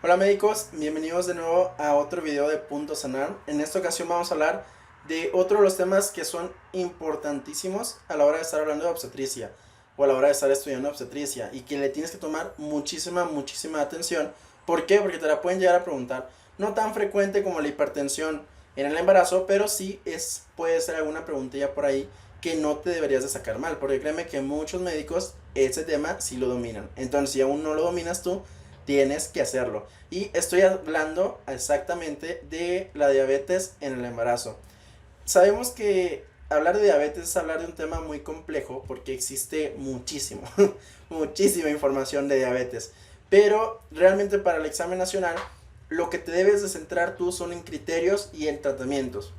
Hola médicos, bienvenidos de nuevo a otro video de Punto Sanar. En esta ocasión vamos a hablar de otro de los temas que son importantísimos a la hora de estar hablando de obstetricia o a la hora de estar estudiando obstetricia y que le tienes que tomar muchísima atención. ¿Por qué? Porque te la pueden llegar a preguntar. No tan frecuente como la hipertensión en el embarazo, pero sí puede ser alguna preguntilla por ahí que no te deberías de sacar mal, porque créeme que muchos médicos ese tema sí lo dominan. Entonces, si aún no lo dominas tú, tienes que hacerlo. Y estoy hablando exactamente de la diabetes en el embarazo. Sabemos que hablar de diabetes es hablar de un tema muy complejo porque existe muchísima información de diabetes. Pero realmente para el examen nacional lo que te debes de centrar tú son en criterios y en tratamientos.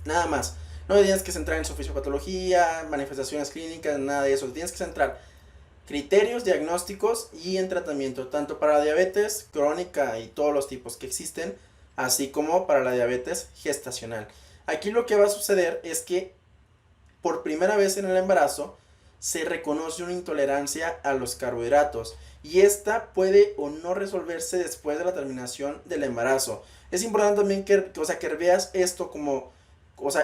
Nada más. No te tienes que centrar en su fisiopatología, manifestaciones clínicas, nada de eso. Te tienes que centrar criterios diagnósticos y en tratamiento, tanto para la diabetes crónica y todos los tipos que existen, así como para la diabetes gestacional. Aquí lo que va a suceder es que por primera vez en el embarazo se reconoce una intolerancia a los carbohidratos y esta puede o no resolverse después de la terminación del embarazo. Es importante también que veas esto como,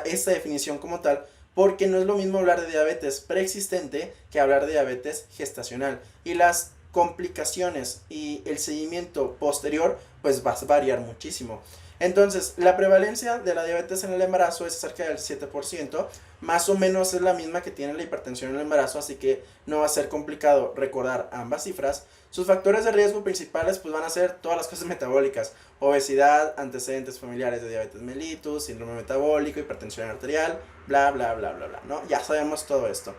esta definición como tal, porque no es lo mismo hablar de diabetes preexistente que hablar de diabetes gestacional. Y las complicaciones y el seguimiento posterior pues va a variar muchísimo. Entonces, la prevalencia de la diabetes en el embarazo es cerca del 7%, más o menos es la misma que tiene la hipertensión en el embarazo, así que no va a ser complicado recordar ambas cifras. Sus factores de riesgo principales pues van a ser todas las cosas metabólicas: obesidad, antecedentes familiares de diabetes mellitus, síndrome metabólico, hipertensión arterial, bla, ¿no? Ya sabemos todo esto.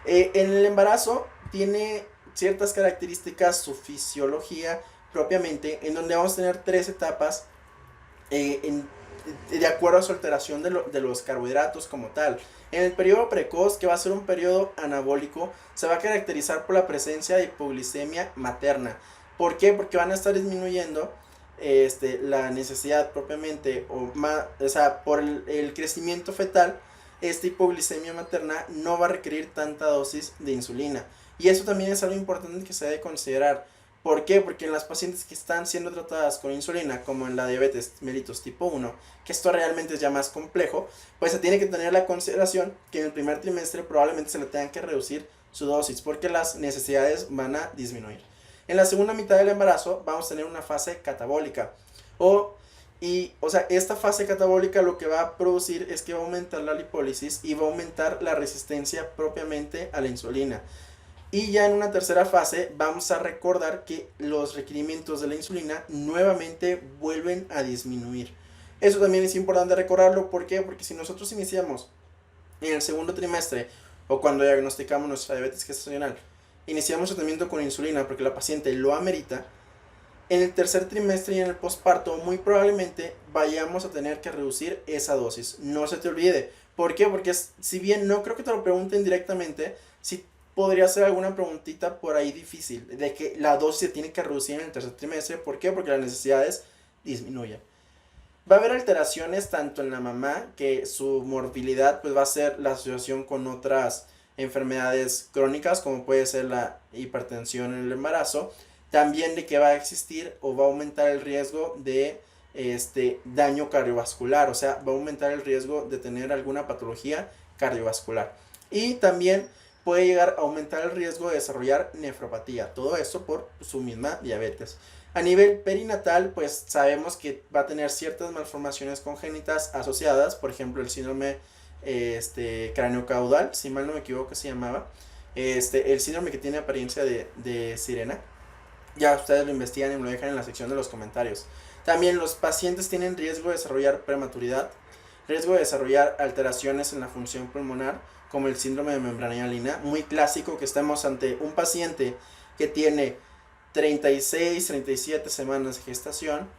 En el embarazo tiene ciertas características su fisiología propiamente, en donde vamos a tener tres etapas de acuerdo a su alteración de los carbohidratos como tal. En el periodo precoz, que va a ser un periodo anabólico, se va a caracterizar por la presencia de hipoglicemia materna. ¿Por qué? Porque van a estar disminuyendo la necesidad propiamente, por el crecimiento fetal. Esta hipoglicemia materna no va a requerir tanta dosis de insulina. Y eso también es algo importante que se debe considerar. ¿Por qué? Porque en las pacientes que están siendo tratadas con insulina, como en la diabetes mellitus tipo 1, que esto realmente es ya más complejo, pues se tiene que tener la consideración que en el primer trimestre probablemente se le tengan que reducir su dosis, porque las necesidades van a disminuir. En la segunda mitad del embarazo vamos a tener una fase catabólica. Esta fase catabólica lo que va a producir es que va a aumentar la lipólisis y va a aumentar la resistencia propiamente a la insulina. Y ya en una tercera fase vamos a recordar que los requerimientos de la insulina nuevamente vuelven a disminuir. Eso también es importante recordarlo. ¿Por qué? Porque si nosotros iniciamos en el segundo trimestre o cuando diagnosticamos nuestra diabetes gestacional, iniciamos tratamiento con insulina porque la paciente lo amerita, en el tercer trimestre y en el posparto muy probablemente vayamos a tener que reducir esa dosis. No se te olvide. ¿Por qué? Porque si bien no creo que te lo pregunten directamente, si podría ser alguna preguntita por ahí difícil, de que la dosis se tiene que reducir en el tercer trimestre. ¿Por qué? Porque las necesidades disminuyen. Va a haber alteraciones tanto en la mamá, que su morbilidad pues va a ser la asociación con otras enfermedades crónicas, como puede ser la hipertensión en el embarazo. También de que va a existir o va a aumentar el riesgo de daño cardiovascular, o sea, va a aumentar el riesgo de tener alguna patología cardiovascular. Y también puede llegar a aumentar el riesgo de desarrollar nefropatía, todo eso por su misma diabetes. A nivel perinatal, pues sabemos que va a tener ciertas malformaciones congénitas asociadas, por ejemplo el síndrome craneocaudal, si mal no me equivoco se llamaba, el síndrome que tiene apariencia de sirena. Ya ustedes lo investigan y me lo dejan en la sección de los comentarios. También los pacientes tienen riesgo de desarrollar prematuridad, riesgo de desarrollar alteraciones en la función pulmonar, como el síndrome de membrana hialina, muy clásico, que estamos ante un paciente que tiene 36-37 semanas de gestación,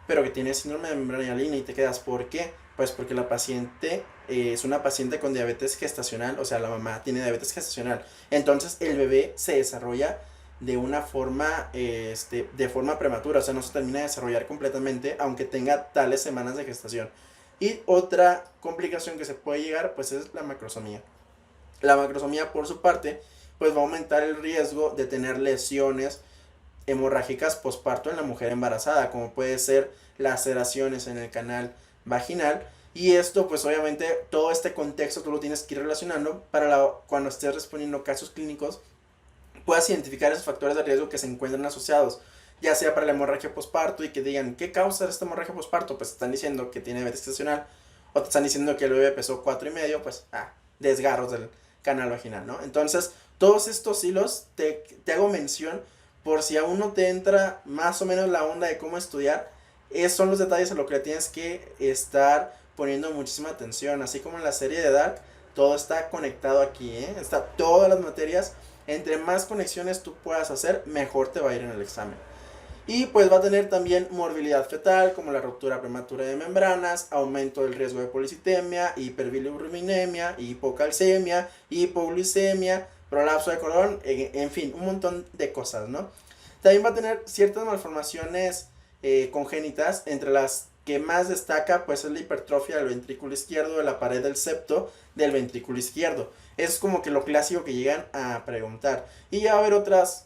pero que tiene síndrome de membrana hialina y te quedas, ¿por qué? Pues porque la paciente es una paciente con diabetes gestacional, o sea, la mamá tiene diabetes gestacional. Entonces el bebé se desarrolla de una forma, de forma prematura, o sea, no se termina de desarrollar completamente, aunque tenga tales semanas de gestación. Y otra complicación que se puede llegar, pues es la macrosomía. La macrosomía, por su parte, pues va a aumentar el riesgo de tener lesiones hemorrágicas posparto en la mujer embarazada, como puede ser laceraciones en el canal vaginal. Y esto, pues obviamente, todo este contexto tú lo tienes que ir relacionando para cuando estés respondiendo casos clínicos, puedas identificar esos factores de riesgo que se encuentran asociados, ya sea para la hemorragia posparto y que digan, ¿qué causa esta hemorragia posparto? Pues están diciendo que tiene diabetes gestacional, o te están diciendo que el bebé pesó 4,5, pues, desgarros del canal vaginal, ¿no? Entonces, todos estos hilos te hago mención por si aún no te entra más o menos la onda de cómo estudiar. Esos son los detalles a lo que le tienes que estar poniendo muchísima atención. Así como en la serie de Dark, todo está conectado aquí, ¿eh? Está todas las materias. Entre más conexiones tú puedas hacer, mejor te va a ir en el examen. Y pues va a tener también morbilidad fetal, como la ruptura prematura de membranas, aumento del riesgo de policitemia, hiperbilirubinemia, hipocalcemia, hipoglucemia, prolapso de cordón, en fin, un montón de cosas, ¿no? También va a tener ciertas malformaciones congénitas, entre las que más destaca pues es la hipertrofia del ventrículo izquierdo, de la pared del septo del ventrículo izquierdo. Es como que lo clásico que llegan a preguntar. Y ya va a haber otras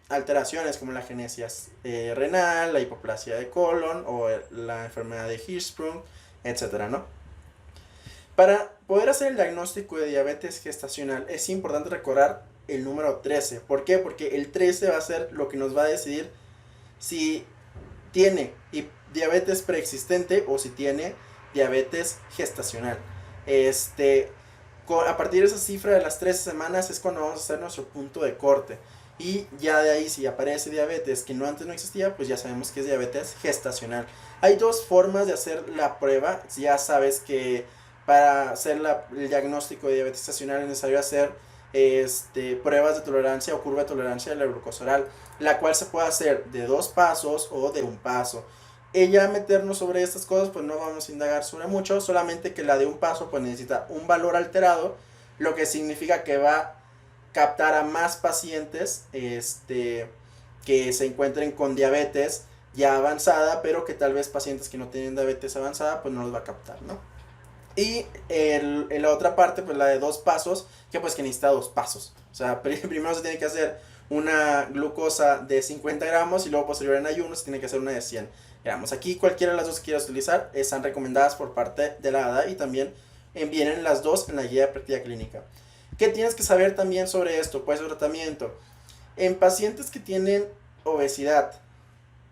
alteraciones como la agenesia renal, la hipoplasia de colon o la enfermedad de Hirschsprung, etcétera, ¿no? Para poder hacer el diagnóstico de diabetes gestacional es importante recordar el número 13. ¿Por qué? Porque el 13 va a ser lo que nos va a decidir si tiene diabetes preexistente o si tiene diabetes gestacional. A partir de esa cifra de las 13 semanas es cuando vamos a hacer nuestro punto de corte. Y ya de ahí, si aparece diabetes que antes no existía, pues ya sabemos que es diabetes gestacional. Hay dos formas de hacer la prueba. Ya sabes que para hacer el diagnóstico de diabetes gestacional es necesario hacer pruebas de tolerancia o curva de tolerancia de la glucosa oral, la cual se puede hacer de 2 pasos o de 1 paso. Ya meternos sobre estas cosas pues no vamos a indagar sobre mucho, solamente que la de 1 paso pues necesita un valor alterado, lo que significa que va a captar a más pacientes que se encuentren con diabetes ya avanzada, pero que tal vez pacientes que no tienen diabetes avanzada pues no los va a captar, ¿no? Y en la otra parte, pues la de 2 pasos, que pues que necesita 2 pasos. O sea, primero se tiene que hacer una glucosa de 50 gramos y luego posterior en ayuno se tiene que hacer una de 100 gramos. Aquí cualquiera de las dos que quieras utilizar están recomendadas por parte de la ADA y también vienen las dos en la guía de práctica clínica. ¿Qué tienes que saber también sobre esto? Pues el tratamiento. En pacientes que tienen obesidad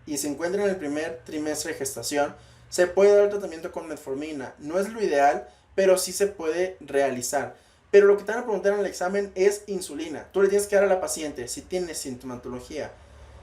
y se encuentran en el primer trimestre de gestación, se puede dar el tratamiento con metformina. No es lo ideal, pero sí se puede realizar. Pero lo que te van a preguntar en el examen es insulina. Tú le tienes que dar a la paciente, si tiene sintomatología,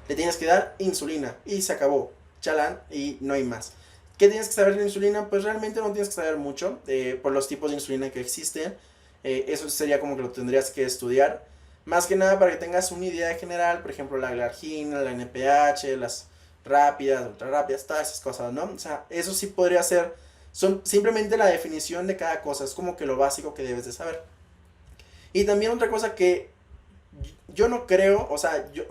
le tienes que dar insulina y se acabó. Chalán y no hay más. ¿Qué tienes que saber de la insulina? Pues realmente no tienes que saber mucho por los tipos de insulina que existen. Eso sería como que lo tendrías que estudiar. Más que nada para que tengas una idea general, por ejemplo la glargina, la NPH, las rápidas, ultra rápidas, todas esas cosas, ¿no? O sea, eso sí podría ser, son simplemente la definición de cada cosa, es como que lo básico que debes de saber. Y también otra cosa que yo no creo, o sea, yo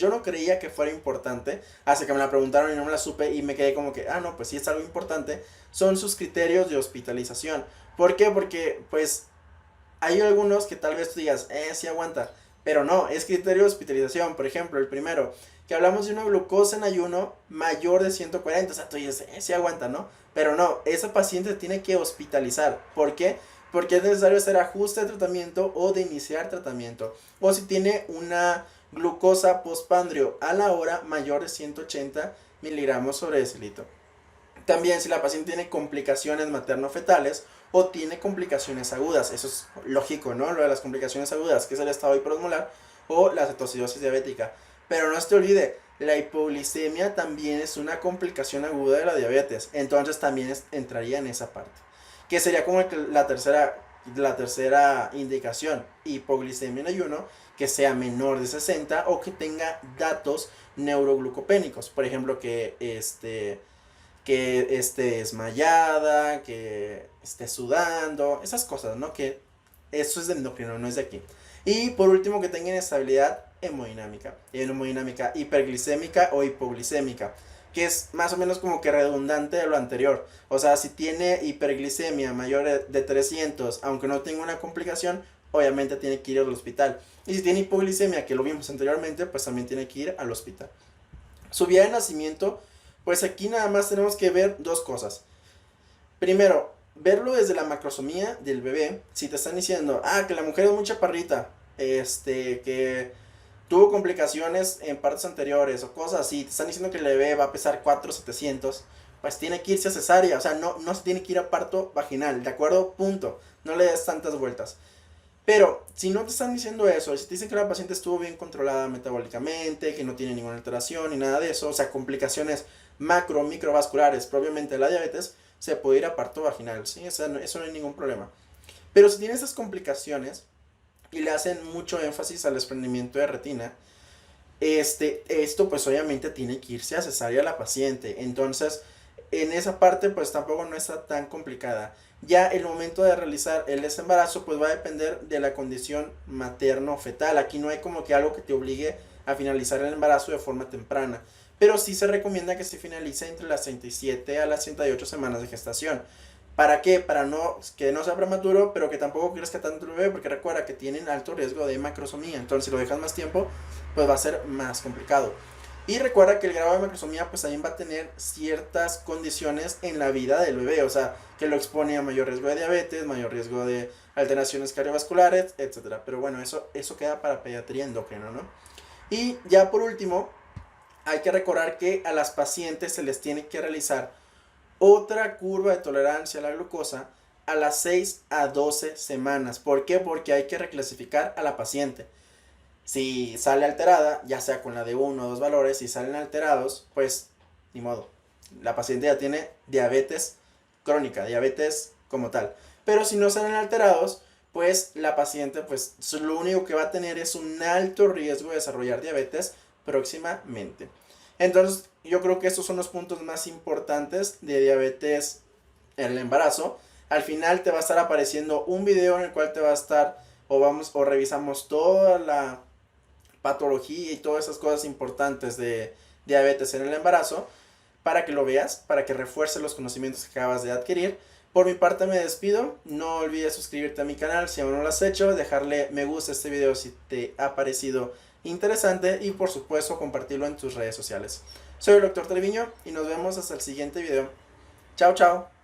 no creía que fuera importante, hasta que me la preguntaron y no me la supe y me quedé como que, no, pues sí es algo importante, son sus criterios de hospitalización. ¿Por qué? Porque, pues, hay algunos que tal vez tú digas, sí aguanta, pero no, es criterio de hospitalización. Por ejemplo, el primero, que hablamos de una glucosa en ayuno mayor de 140, o sea, tú dices, sí aguanta, ¿no? Pero no, esa paciente tiene que hospitalizar. ¿Por qué? Porque es necesario hacer ajuste de tratamiento o de iniciar tratamiento. O si tiene una glucosa postpandrio a la hora mayor de 180 miligramos sobre decilitro. También si la paciente tiene complicaciones materno-fetales o tiene complicaciones agudas, eso es lógico, ¿no? Lo de las complicaciones agudas, que es el estado hiperosmolar o la cetoacidosis diabética. Pero no se te olvide, la hipoglicemia también es una complicación aguda de la diabetes, entonces también entraría en esa parte. Que sería como la tercera indicación, hipoglicemia en ayuno, que sea menor de 60 o que tenga datos neuroglucopénicos, por ejemplo que esté desmayada, que esté sudando, esas cosas, ¿no? Que eso es de endocrino, no es de aquí. Y por último que tenga inestabilidad hemodinámica hiperglicémica o hipoglicémica, que es más o menos como que redundante de lo anterior. O sea, si tiene hiperglicemia mayor de 300, aunque no tenga una complicación, obviamente tiene que ir al hospital. Y si tiene hipoglicemia, que lo vimos anteriormente, pues también tiene que ir al hospital. Su vía de nacimiento, pues aquí nada más tenemos que ver dos cosas. Primero, verlo desde la macrosomía del bebé. Si te están diciendo, que la mujer es muy chaparrita, que tuvo complicaciones en partes anteriores o cosas así, te están diciendo que el bebé va a pesar 4,700, pues tiene que irse a cesárea, o sea, no se tiene que ir a parto vaginal, ¿de acuerdo? Punto. No le des tantas vueltas. Pero si no te están diciendo eso, si te dicen que la paciente estuvo bien controlada metabólicamente, que no tiene ninguna alteración ni nada de eso, o sea, complicaciones macro, microvasculares, propiamente la diabetes, se puede ir a parto vaginal, ¿sí? O sea, eso no hay ningún problema. Pero si tiene esas complicaciones y le hacen mucho énfasis al desprendimiento de retina, esto pues obviamente tiene que irse a cesárea a la paciente. Entonces, en esa parte pues tampoco no está tan complicada. Ya el momento de realizar el desembarazo pues va a depender de la condición materno-fetal. Aquí no hay como que algo que te obligue a finalizar el embarazo de forma temprana. Pero sí se recomienda que se finalice entre las 37 a las 38 semanas de gestación. ¿Para qué? Para que no sea prematuro, pero que tampoco crezca tanto el bebé, porque recuerda que tienen alto riesgo de macrosomía. Entonces, si lo dejas más tiempo, pues va a ser más complicado. Y recuerda que el grado de macrosomía, pues también va a tener ciertas condiciones en la vida del bebé. O sea, que lo expone a mayor riesgo de diabetes, mayor riesgo de alteraciones cardiovasculares, etcétera. Pero bueno, eso queda para pediatría endocrina, ¿no? Y ya por último, hay que recordar que a las pacientes se les tiene que realizar otra curva de tolerancia a la glucosa a las 6 a 12 semanas. ¿Por qué? Porque hay que reclasificar a la paciente. Si sale alterada, ya sea con la de uno o dos valores, si salen alterados, pues ni modo. La paciente ya tiene diabetes crónica, diabetes como tal. Pero si no salen alterados, pues la paciente pues lo único que va a tener es un alto riesgo de desarrollar diabetes próximamente. Entonces, yo creo que estos son los puntos más importantes de diabetes en el embarazo. Al final te va a estar apareciendo un video en el cual te va a estar o revisamos toda la patología y todas esas cosas importantes de diabetes en el embarazo para que lo veas, para que refuerces los conocimientos que acabas de adquirir. Por mi parte me despido, no olvides suscribirte a mi canal si aún no lo has hecho, dejarle me gusta a este video si te ha parecido interesante y por supuesto compartirlo en tus redes sociales. Soy el Dr. Treviño y nos vemos hasta el siguiente video. Chao, chao.